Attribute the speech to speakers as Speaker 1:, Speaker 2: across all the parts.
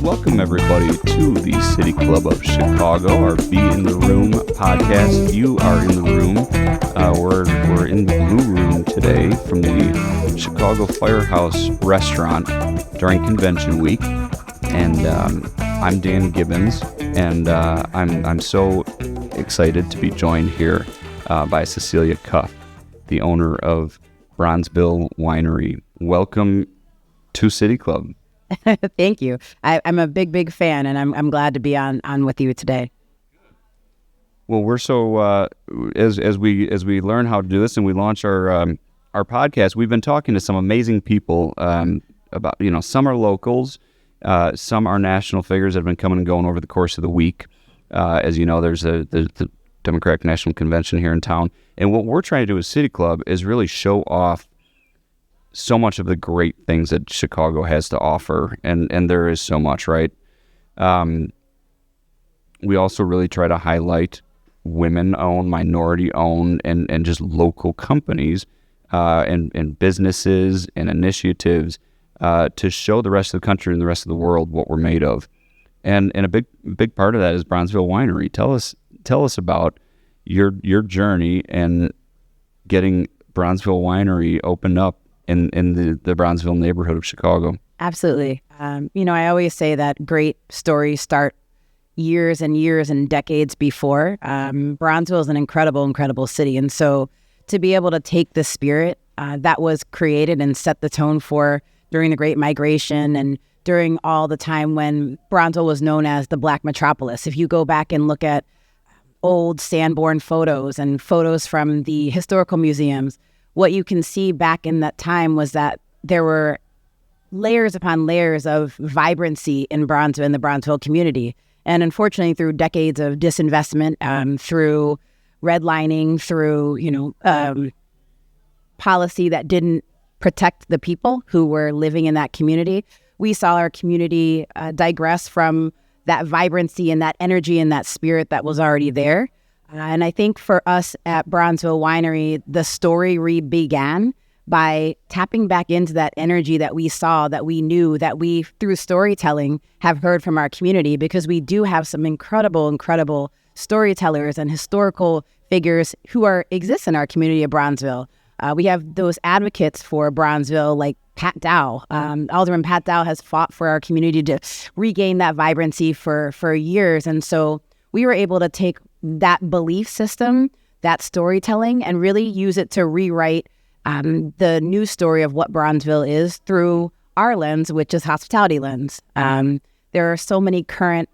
Speaker 1: Welcome, everybody, to the City Club of Chicago, our Be in the Room podcast. You are in the room. We're in the Blue Room today from the Chicago Firehouse Restaurant during convention week. And I'm Dan Gibbons, and I'm so excited to be joined here by Cecilia Cuff, the owner of Bronzeville Winery. Welcome to City Club.
Speaker 2: Thank you. I'm a big fan, and I'm glad to be on with you today.
Speaker 1: Well, we're so as we learn how to do this and we launch our podcast, we've been talking to some amazing people about, some are locals, some are national figures that have been coming and going over the course of the week. As you know, there's the Democratic National Convention here in town, and what we're trying to do as City Club is really show off so much of the great things that Chicago has to offer, and there is so much, right? We also really try to highlight women-owned, minority-owned, and just local companies and businesses and initiatives to show the rest of the country and the rest of the world what we're made of. And a big part of that is Bronzeville Winery. Tell us about your journey and getting Bronzeville Winery opened up in the Bronzeville neighborhood of Chicago.
Speaker 2: Absolutely. I always say that great stories start years and years and decades before. Bronzeville is an incredible city. And so to be able to take the spirit that was created and set the tone for during the Great Migration and during all the time when Bronzeville was known as the Black Metropolis. If you go back and look at old Sanborn photos and photos from the historical museums, what you can see back in that time was that there were layers upon layers of vibrancy in Bronzeville, in the Bronzeville community. And unfortunately, through decades of disinvestment, through redlining, through, policy that didn't protect the people who were living in that community, we saw our community digress from that vibrancy and that energy and that spirit that was already there. And I think for us at Bronzeville Winery, the story began by tapping back into that energy that we saw, that we knew, that we, through storytelling, have heard from our community, because we do have some incredible storytellers and historical figures who exist in our community of Bronzeville. We have those advocates for Bronzeville like Pat Dow. Alderman Pat Dow has fought for our community to regain that vibrancy for years. And so we were able to take that belief system, that storytelling, and really use it to rewrite the new story of what Bronzeville is through our lens, which is hospitality lens. There are so many current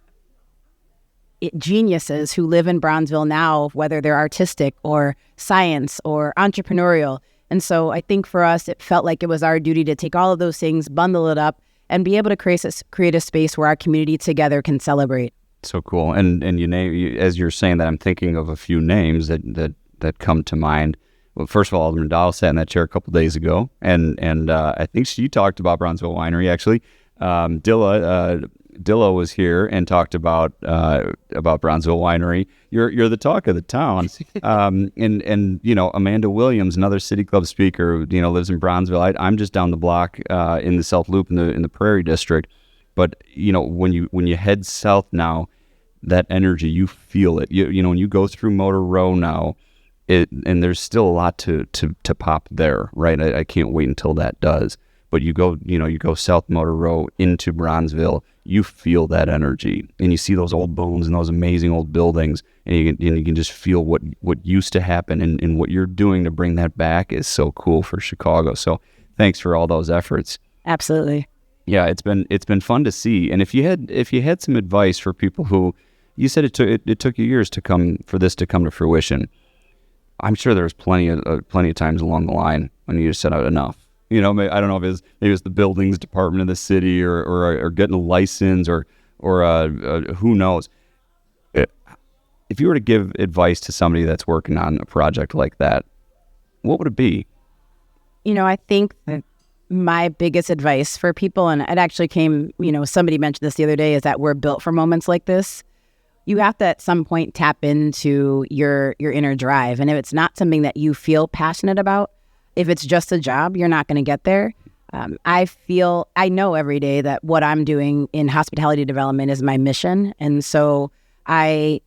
Speaker 2: geniuses who live in Bronzeville now, whether they're artistic or science or entrepreneurial. And so I think for us, it felt like it was our duty to take all of those things, bundle it up, and be able to create a space where our community together can celebrate.
Speaker 1: So cool. And as you're saying that, I'm thinking of a few names that come to mind. Well, first of all, Alderman Dow sat in that chair a couple days ago, and I think she talked about Bronzeville Winery, actually. Dilla was here and talked about Bronzeville Winery. You're the talk of the town. And Amanda Williams, another City Club speaker, lives in Bronzeville. I'm just down the block in the South Loop in the Prairie District. But when you head south now, that energy, you feel it. When you go through Motor Row now, and there's still a lot to pop there, right? I can't wait until that does. But you go South Motor Row into Bronzeville, you feel that energy, and you see those old bones and those amazing old buildings, and you can just feel what used to happen, and what you're doing to bring that back is so cool for Chicago. So thanks for all those efforts.
Speaker 2: Absolutely.
Speaker 1: Yeah, it's been fun to see. And if you had some advice for people who, you said it took you years for this to come to fruition. I'm sure there's plenty of times along the line when you just said enough. I don't know if maybe it's the buildings department of the city or getting a license or who knows. If you were to give advice to somebody that's working on a project like that, what would it be?
Speaker 2: I think that my biggest advice for people, and it actually came, somebody mentioned this the other day, is that we're built for moments like this. You have to at some point tap into your inner drive. And if it's not something that you feel passionate about, if it's just a job, you're not going to get there. I know every day that what I'm doing in hospitality development is my mission. And so I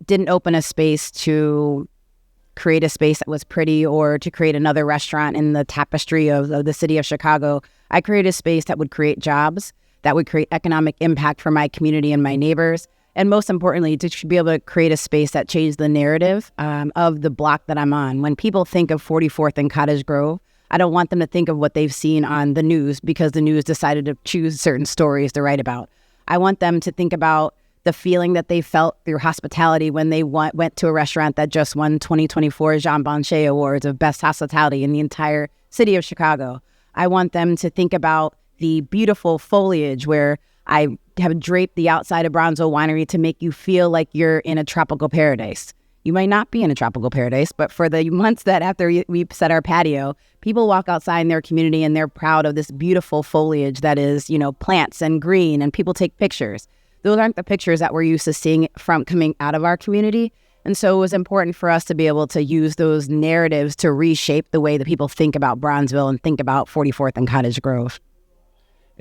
Speaker 2: didn't open a space to create a space that was pretty or to create another restaurant in the tapestry of the city of Chicago. I created a space that would create jobs, that would create economic impact for my community and my neighbors. And most importantly, to be able to create a space that changed the narrative of the block that I'm on. When people think of 44th and Cottage Grove, I don't want them to think of what they've seen on the news because the news decided to choose certain stories to write about. I want them to think about the feeling that they felt through hospitality when they went to a restaurant that just won 2024 Jean Banchet Awards of Best Hospitality in the entire city of Chicago. I want them to think about the beautiful foliage where I have draped the outside of Bronzeville Winery to make you feel like you're in a tropical paradise. You might not be in a tropical paradise, but for the months that after we set our patio, people walk outside in their community and they're proud of this beautiful foliage that is, plants and green, and people take pictures. Those aren't the pictures that we're used to seeing from coming out of our community. And so it was important for us to be able to use those narratives to reshape the way that people think about Bronzeville and think about 44th and Cottage Grove.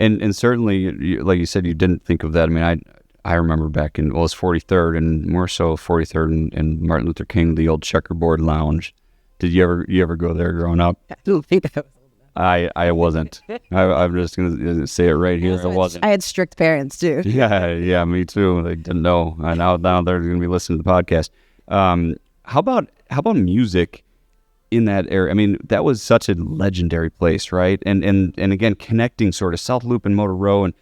Speaker 1: And certainly, like you said, you didn't think of that. I mean, I remember back in, it's 43rd and more so 43rd and Martin Luther King, the old checkerboard lounge. Did you ever go there growing up?
Speaker 2: I don't think that was.
Speaker 1: I wasn't. I'm just going to say it right here. I wasn't.
Speaker 2: I had strict parents too.
Speaker 1: Yeah, me too. They didn't know. Now they're going to be listening to the podcast. How about music in that area? I mean, that was such a legendary place, right? And again, connecting sort of South Loop and Motor Row and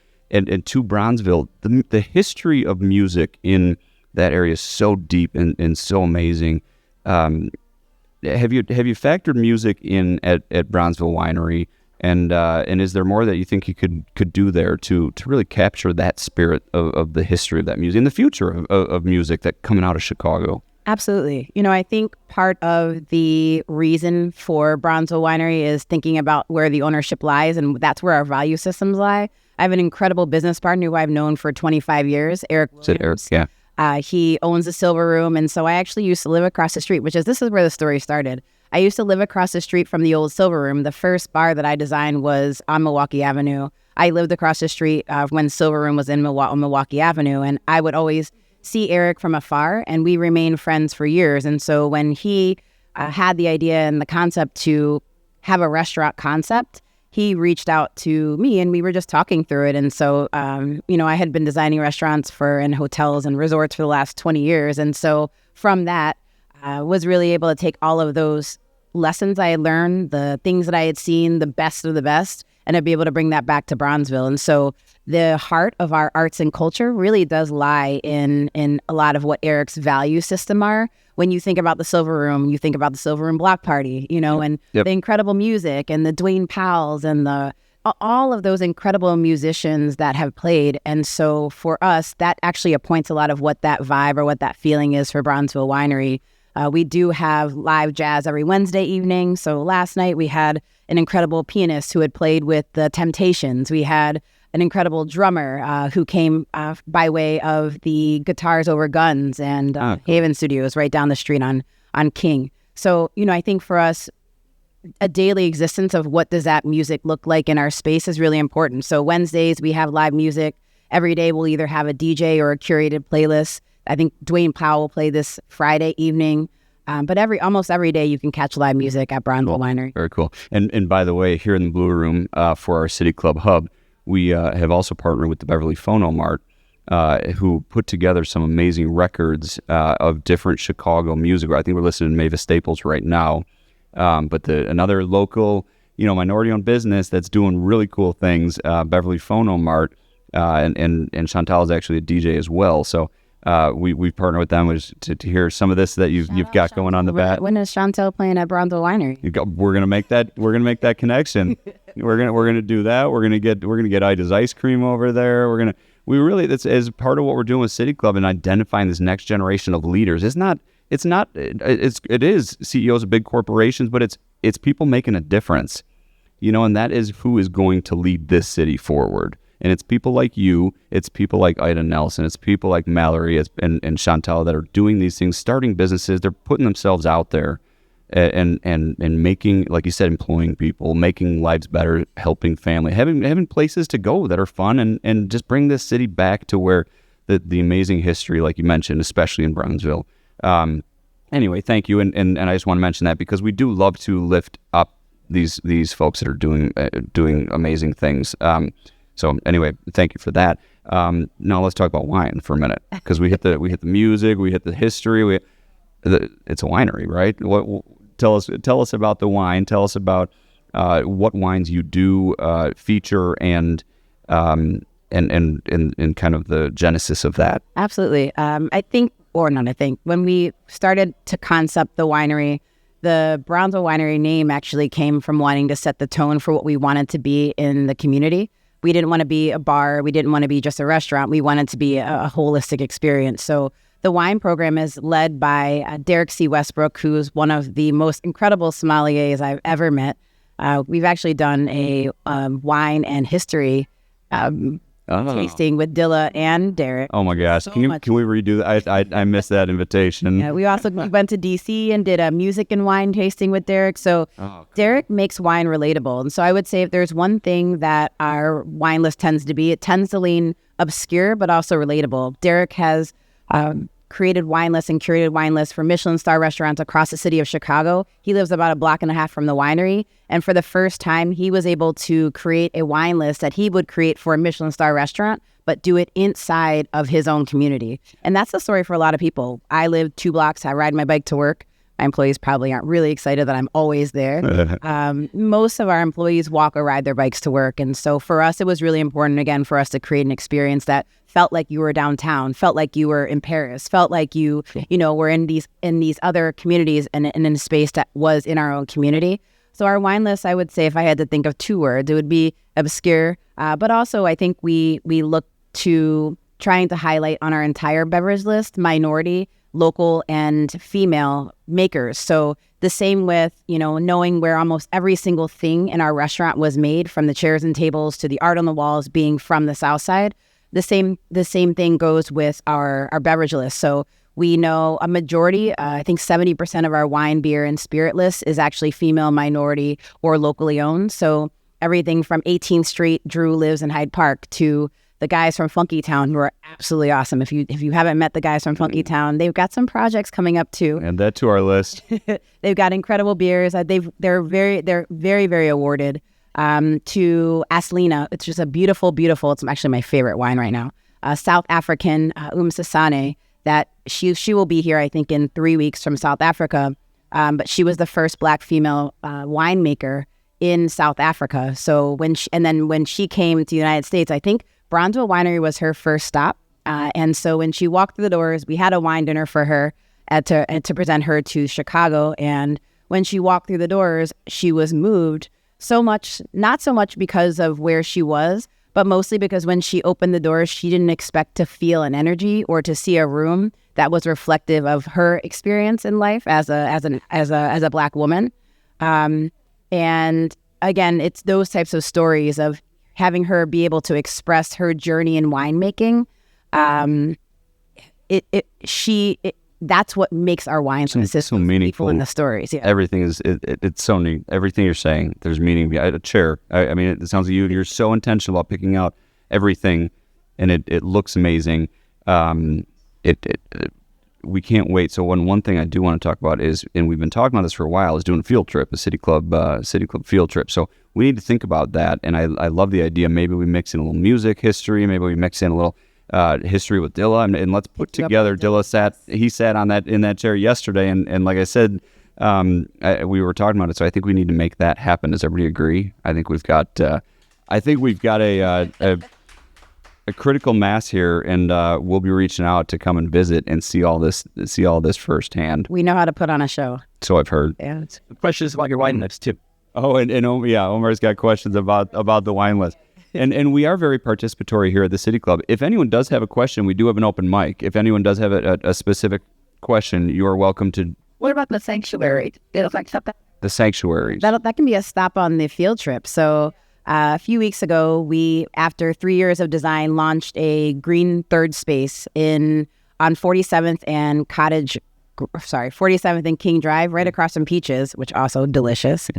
Speaker 1: to Bronzeville. The history of music in that area is so deep and so amazing. Have you factored music in at Bronzeville Winery, and is there more that you think you could do there to really capture that spirit of the history of that music and the future of music that coming out of Chicago?
Speaker 2: Absolutely. I think part of the reason for Bronzeville Winery is thinking about where the ownership lies, and that's where our value systems lie. I have an incredible business partner who I've known for 25 years, Eric Williams.
Speaker 1: Eric, yeah.
Speaker 2: He owns the Silver Room, and so I actually used to live across the street, this is where the story started. I used to live across the street from the old Silver Room. The first bar that I designed was on Milwaukee Avenue. I lived across the street when Silver Room was in Milwaukee Avenue, and I would always see Eric from afar, and we remained friends for years. And so when he had the idea and the concept to have a restaurant concept, he reached out to me and we were just talking through it. And so, I had been designing restaurants and hotels and resorts for the last 20 years. And so from that, was really able to take all of those lessons I had learned, the things that I had seen, the best of the best, and to be able to bring that back to Bronzeville. And so the heart of our arts and culture really does lie in a lot of what Eric's value system are. When you think about the Silver Room, you think about the Silver Room Block Party, and the incredible music and the Dwayne Powells and all of those incredible musicians that have played. And so for us, that actually appoints a lot of what that vibe or what that feeling is for Bronzeville Winery. We do have live jazz every Wednesday evening. So last night we had an incredible pianist who had played with the Temptations. We had an incredible drummer who came by way of the Guitars Over Guns and Haven Studios right down the street on King. So, I think for us, a daily existence of what does that music look like in our space is really important. So Wednesdays, we have live music. Every day we'll either have a DJ or a curated playlist. I think Dwayne Powell will play this Friday evening. But almost every day you can catch live music at Bronzeville Winery.
Speaker 1: Very cool. And by the way, here in the Blue Room for our City Club Hub, we have also partnered with the Beverly Phono Mart, who put together some amazing records of different Chicago music. I think we're listening to Mavis Staples right now. But another local, minority-owned business that's doing really cool things, Beverly Phono Mart, and Chantal is actually a DJ as well. So we partner with them to hear some of this that you've got going on the bat.
Speaker 2: When is Chantal playing at Bronzeville Winery?
Speaker 1: We're gonna make that connection. we're gonna do that. We're gonna get Ida's ice cream over there. That's as part of what we're doing with City Club and identifying this next generation of leaders. It is CEOs of big corporations, but it's people making a difference, and that is who is going to lead this city forward. And it's people like you, it's people like Ida Nelson, it's people like Mallory and Chantal that are doing these things, starting businesses. They're putting themselves out there and making, like you said, employing people, making lives better, helping family, having places to go that are fun, and just bring this city back to where the amazing history, like you mentioned, especially in Bronzeville. Anyway, thank you, and I just want to mention that because we do love to lift up these folks that are doing amazing things. So anyway, thank you for that. Now let's talk about wine for a minute, because we hit the music, we hit the history. It's a winery, right? Tell us about the wine. Tell us about what wines you do feature and kind of the genesis of that.
Speaker 2: Absolutely. When we started to concept the winery, the Bronzeville Winery name actually came from wanting to set the tone for what we wanted to be in the community. We didn't want to be a bar. We didn't want to be just a restaurant. We wanted to be a holistic experience. So the wine program is led by Derek C. Westbrook, who's one of the most incredible sommeliers I've ever met. We've actually done a wine and history tasting with Dilla and Derek.
Speaker 1: Oh my gosh! Can we redo that? I missed that invitation.
Speaker 2: Yeah, we also went to DC and did a music and wine tasting with Derek. So Derek makes wine relatable, and so I would say if there's one thing that our wine list tends to be, it tends to lean obscure but also relatable. Derek has created wine lists and curated wine lists for Michelin star restaurants across the city of Chicago. He lives about a block and a half from the winery. And for the first time, he was able to create a wine list that he would create for a Michelin star restaurant, but do it inside of his own community. And that's the story for a lot of people. I live 2 blocks. I ride my bike to work. My employees probably aren't really excited that I'm always there. Most of our employees walk or ride their bikes to work. And so for us, it was really important, again, for us to create an experience that felt like you were downtown, felt like you were in Paris, felt like you were in these other communities and in a space that was in our own community. So our wine list, I would say, if I had to think of 2 words, it would be obscure. But also, I think we look to trying to highlight on our entire beverage list minority, local, and female makers. So the same with, knowing where almost every single thing in our restaurant was made, from the chairs and tables to the art on the walls being from the South Side. The same thing goes with our beverage list. So we know a majority, I think 70% of our wine, beer, and spirit list is actually female, minority, or locally owned. So everything from 18th Street, Drew lives in Hyde Park, to the guys from Funky Town, who are absolutely awesome. If you haven't met the guys from Funky Town, they've got some projects coming up too.
Speaker 1: Add that to our list.
Speaker 2: They've got incredible beers. They're very, very awarded. To Aslina, it's just a beautiful. It's actually my favorite wine right now. South African Sasane, that she will be here, I think, in 3 weeks from South Africa. But she was the first Black female winemaker in South Africa. So when she came to the United States, I think Bronzeville Winery was her first stop. And so when she walked through the doors, we had a wine dinner for her to present her to Chicago. And when she walked through the doors, she was moved so much, not so much because of where she was, but mostly because when she opened the doors, she didn't expect to feel an energy or to see a room that was reflective of her experience in life as a Black woman. And again, it's those types of stories of having her be able to express her journey in winemaking. That's what makes our wine so meaningful in the stories. Yeah.
Speaker 1: Everything is it's so neat. Everything you're saying, there's meaning behind a chair. I mean, it sounds like you're so intentional about picking out everything, and it looks amazing. We can't wait. So one thing I do want to talk about is, and we've been talking about this for a while, is doing a field trip, a city club field trip. So we need to think about that. And I love the idea. Maybe we mix in a little music history. Maybe we mix in a little history with Dilla, and let's put together. Dilla sat in that chair yesterday, and like I said, we were talking about it. So I think we need to make that happen. Does everybody agree? I think we've got a critical mass here, and we'll be reaching out to come and visit and see all this firsthand.
Speaker 2: We know how to put on a show.
Speaker 1: So I've heard.
Speaker 2: Yeah.
Speaker 3: Questions about your wine list too.
Speaker 1: Oh, and Omar's got questions about the wine list. And we are very participatory here at the City Club. If anyone does have a question, we do have an open mic. If anyone does have a specific question, you are welcome to.
Speaker 4: What about the sanctuary? It'll like something.
Speaker 1: The sanctuaries.
Speaker 2: That can be a stop on the field trip. So a few weeks ago, we, after 3 years of design, launched a green third space on 47th and Cottage 47th and King Drive, right across from Peaches, which also delicious.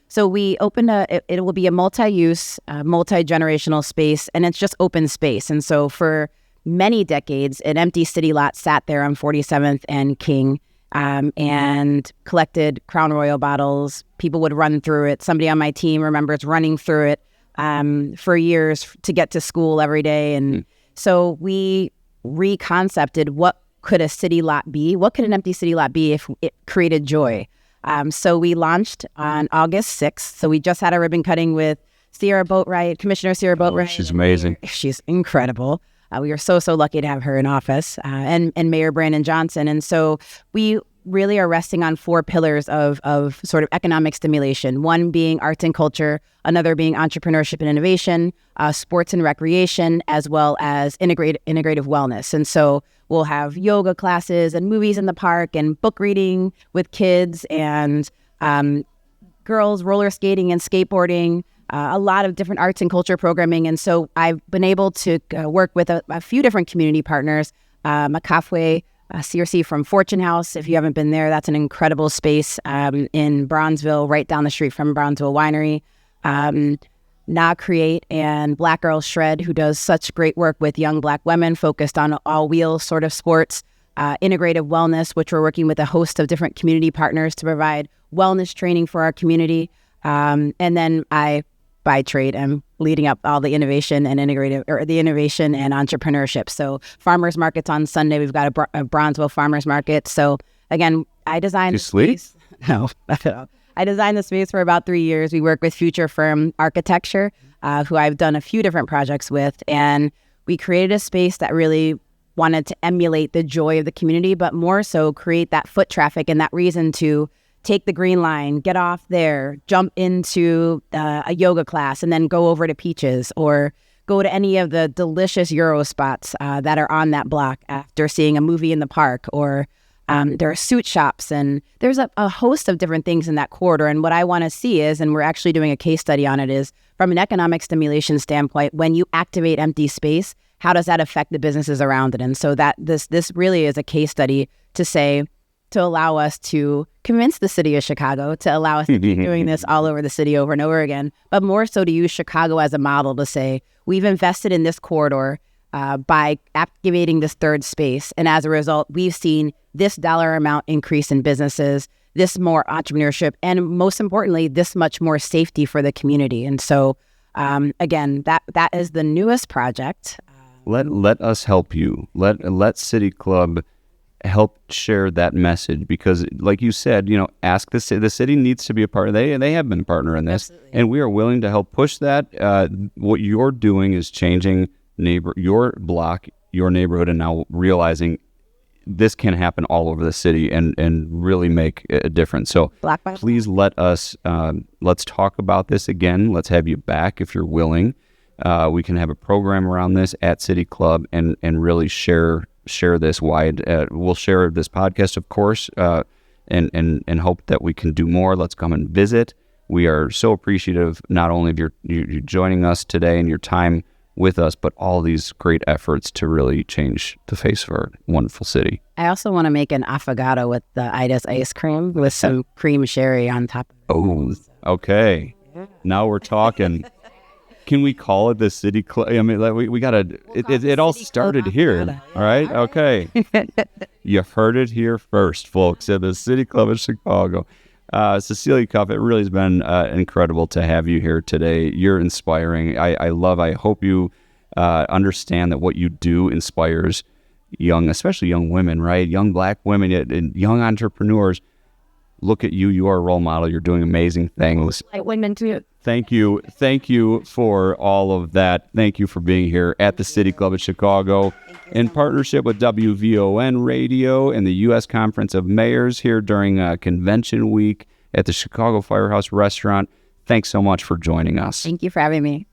Speaker 2: So we opened it will be a multi-use, multi-generational space, and it's just open space. And so for many decades, an empty city lot sat there on 47th and King, and collected Crown Royal bottles. People would run through it. Somebody on my team remembers running through it for years to get to school every day. And so we reconcepted, what could a city lot be? What could an empty city lot be if it created joy? So we launched on August 6th. So we just had a ribbon cutting with Commissioner Sierra Boatwright.
Speaker 1: She's amazing.
Speaker 2: She's incredible. We are so lucky to have her in office, and Mayor Brandon Johnson. And so we really are resting on 4 pillars of sort of economic stimulation. One being arts and culture, another being entrepreneurship and innovation, sports and recreation, as well as integrative wellness. And so we'll have yoga classes and movies in the park and book reading with kids and girls roller skating and skateboarding. A lot of different arts and culture programming. And so I've been able to work with a few different community partners. Makafwe CRC from Fortune House. If you haven't been there, that's an incredible space in Bronzeville, right down the street from Bronzeville Winery. Na Create and Black Girl Shred, who does such great work with young Black women focused on all-wheel sort of sports. Integrative Wellness, which we're working with a host of different community partners to provide wellness training for our community. And then I, by trade, am leading up all the innovation and innovation and entrepreneurship. So farmers markets on Sunday, we've got a Bronzeville farmers market. So again, I designed.
Speaker 1: Do you sleep?
Speaker 2: No, not at all. I designed the space for about 3 years. We work with Future Firm Architecture, who I've done a few different projects with, and we created a space that really wanted to emulate the joy of the community, but more so create that foot traffic and that reason to take the green line, get off there, jump into a yoga class, and then go over to Peaches or go to any of the delicious Euro spots that are on that block after seeing a movie in the park. Or there are suit shops, and there's a host of different things in that corridor. And what I want to see is, and we're actually doing a case study on it, is from an economic stimulation standpoint, when you activate empty space, how does that affect the businesses around it? And so that this really is a case study to allow us to convince the city of Chicago to allow us to keep doing this all over the city over and over again, but more so to use Chicago as a model to say, we've invested in this corridor by activating this third space. And as a result, we've seen this dollar amount increase in businesses, this more entrepreneurship, and most importantly, this much more safety for the community. And so, again, that is the newest project.
Speaker 1: Let us help you. Let City Club help share that message, because like you said, ask the city needs to be a part of it. They have been a partner in this. Absolutely. And we are willing to help push that. What you're doing is changing your block, your neighborhood, and now realizing this can happen all over the city and really make a difference. So please let's talk about this again. Let's have you back if you're willing. We can have a program around this at City Club and really share this wide. We'll share this podcast, of course, and hope that we can do more. Let's come and visit. We are so appreciative not only of you joining us today and your time with us, but all these great efforts to really change the face of our wonderful city.
Speaker 2: I also want to make an affogato with the Ida's ice cream with some cream sherry on top of it.
Speaker 1: Oh, okay. Yeah. Now we're talking. Can we call it the City Club? I mean, we got to, it all started here. All right? Okay. You heard it here first, folks, at the City Club of Chicago. Cecilia Cuff, it really has been incredible to have you here today. You're inspiring. I hope you understand that what you do inspires especially young women, right? Young Black women and young entrepreneurs. Look at you. You are a role model. You're doing amazing things.
Speaker 4: Like women too.
Speaker 1: Thank you. Thank you for all of that. Thank you for being here at the City Club of Chicago in partnership with WVON Radio and the U.S. Conference of Mayors here during Convention Week at the Chicago Firehouse Restaurant. Thanks so much for joining us.
Speaker 2: Thank you for having me.